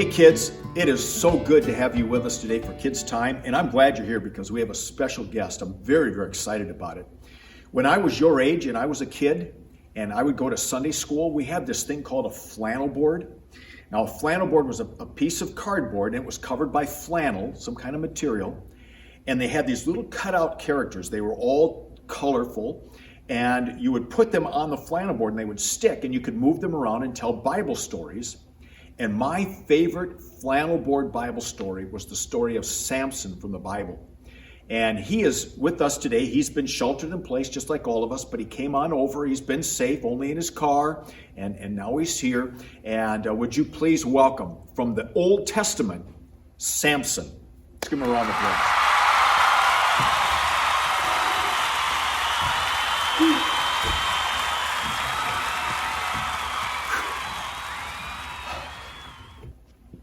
Hey kids, it is so good to have you with us today for Kids Time, and I'm glad you're here because we have a special guest. I'm very excited about it. When I was your age and I was a kid and I would go to Sunday school, we had this thing called a flannel board. Now, a flannel board was a piece of cardboard and it was covered by flannel, some kind of material, and they had these little cutout characters. They were all colorful, and you would put them on the flannel board and they would stick, and you could move them around and tell Bible stories. And my favorite flannel board Bible story was the story of Samson from the Bible. And he is with us today. He's been sheltered in place just like all of us, but he came on over. He's been safe, only in his car, and now he's here. And would you please welcome from the Old Testament, Samson. Let's give him a round of applause.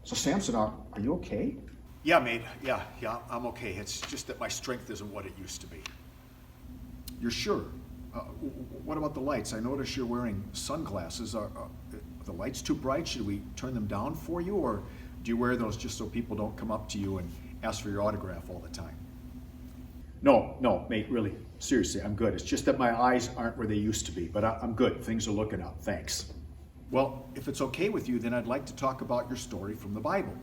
So Samson, are you okay? Yeah, mate. Yeah, I'm okay. It's just that my strength isn't what it used to be. You're sure? What about the lights? I notice you're wearing sunglasses. Are the lights too bright? Should we turn them down for you? Or do you wear those just so people don't come up to you and ask for your autograph all the time? No, mate, really. Seriously, I'm good. It's just that my eyes aren't where they used to be, but I'm good. Things are looking up. Thanks. Well, if it's okay with you, then I'd like to talk about your story from the Bible.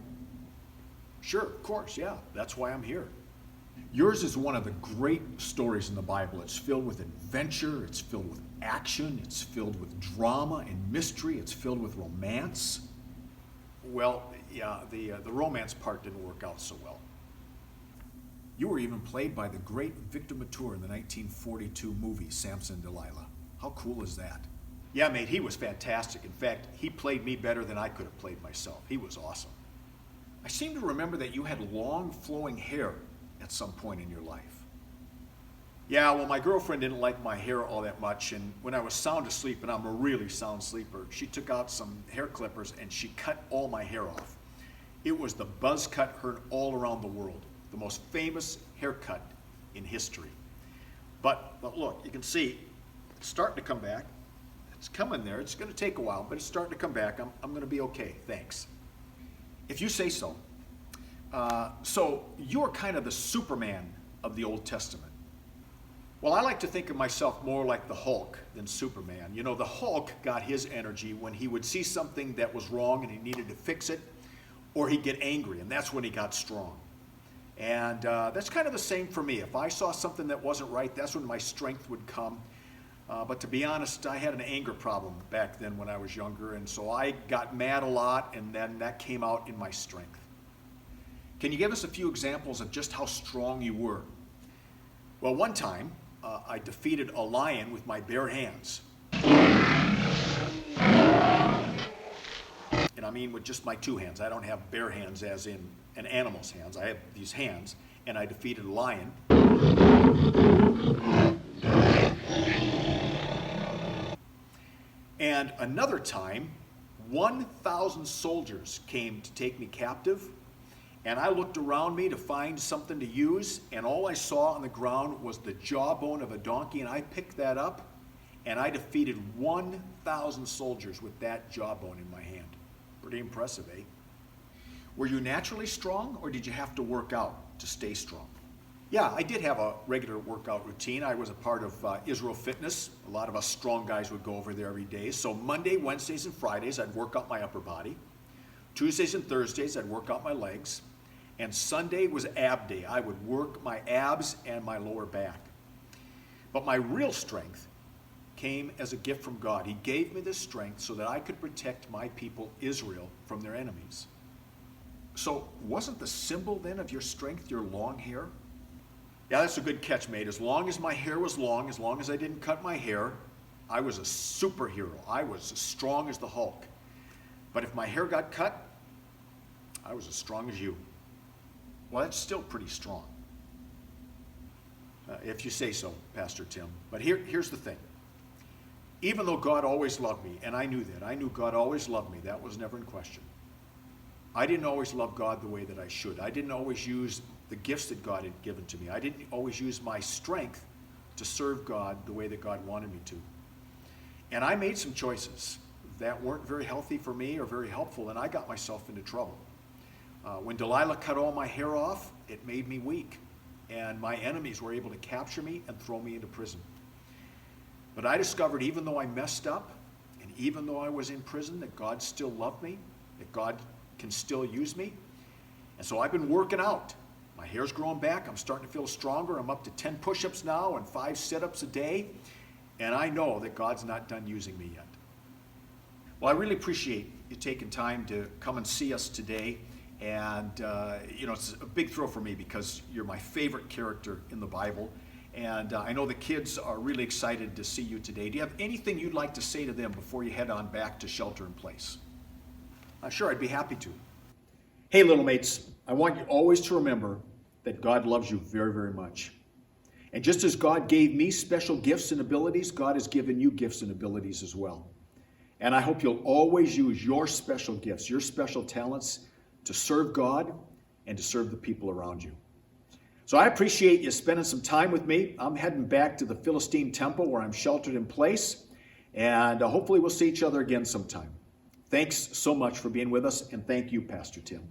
Sure, of course, yeah. That's why I'm here. Yours is one of the great stories in the Bible. It's filled with adventure, it's filled with action, it's filled with drama and mystery, it's filled with romance. Well, yeah, the romance part didn't work out so well. You were even played by the great Victor Mature in the 1942 movie Samson and Delilah. How cool is that? Yeah, mate, he was fantastic. In fact, he played me better than I could have played myself. He was awesome. I seem to remember that you had long flowing hair at some point in your life. Yeah, well, my girlfriend didn't like my hair all that much, and when I was sound asleep, and I'm a really sound sleeper, she took out some hair clippers and she cut all my hair off. It was the buzz cut heard all around the world, the most famous haircut in history. But look, you can see it's starting to come back. It's coming there. It's going to take a while, but it's starting to come back. I'm going to be okay. Thanks. If you say so. So you're kind of the Superman of the Old Testament. Well, I like to think of myself more like the Hulk than Superman. You know, the Hulk got his energy when he would see something that was wrong and he needed to fix it, or he'd get angry, and that's when he got strong. And that's kind of the same for me. If I saw something that wasn't right, that's when my strength would come. But to be honest, I had an anger problem back then when I was younger, and so I got mad a lot, and then that came out in my strength. Can you give us a few examples of just how strong you were? Well, one time, I defeated a lion with my bare hands. And I mean with just my two hands. I don't have bare hands as in an animal's hands. I have these hands, and I defeated a lion. And another time, 1,000 soldiers came to take me captive, and I looked around me to find something to use, and all I saw on the ground was the jawbone of a donkey, and I picked that up, and I defeated 1,000 soldiers with that jawbone in my hand. Pretty impressive, eh? Were you naturally strong, or did you have to work out to stay strong? Yeah, I did have a regular workout routine. I was a part of Israel Fitness. A lot of us strong guys would go over there every day. So Monday, Wednesdays, and Fridays, I'd work out my upper body. Tuesdays and Thursdays, I'd work out my legs. And Sunday was ab day. I would work my abs and my lower back. But my real strength came as a gift from God. He gave me this strength so that I could protect my people, Israel, from their enemies. So wasn't the symbol then of your strength your long hair? Yeah, that's a good catch, mate. As long as my hair was long, as long as I didn't cut my hair, I was a superhero. I was as strong as the Hulk. But if my hair got cut, I was as strong as you. Well, that's still pretty strong. If you say so, Pastor Tim. But here's the thing. Even though God always loved me, and I knew that, I knew God always loved me, that was never in question. I didn't always love God the way that I should. I didn't always use the gifts that God had given to me. I didn't always use my strength to serve God the way that God wanted me to. And I made some choices that weren't very healthy for me or very helpful, and I got myself into trouble. When Delilah cut all my hair off, it made me weak, and my enemies were able to capture me and throw me into prison. But I discovered even though I messed up, and even though I was in prison, that God still loved me, that God can still use me. And so I've been working out. My hair's growing back. I'm starting to feel stronger. I'm up to 10 push-ups now and 5 sit-ups a day. And I know that God's not done using me yet. Well, I really appreciate you taking time to come and see us today. And, it's a big thrill for me because you're my favorite character in the Bible. And I know the kids are really excited to see you today. Do you have anything you'd like to say to them before you head on back to shelter in place? Sure, I'd be happy to. Hey, little mates, I want you always to remember that God loves you very, very much. And just as God gave me special gifts and abilities, God has given you gifts and abilities as well. And I hope you'll always use your special gifts, your special talents to serve God and to serve the people around you. So I appreciate you spending some time with me. I'm heading back to the Philistine temple where I'm sheltered in place. And hopefully we'll see each other again sometime. Thanks so much for being with us, and thank you, Pastor Tim.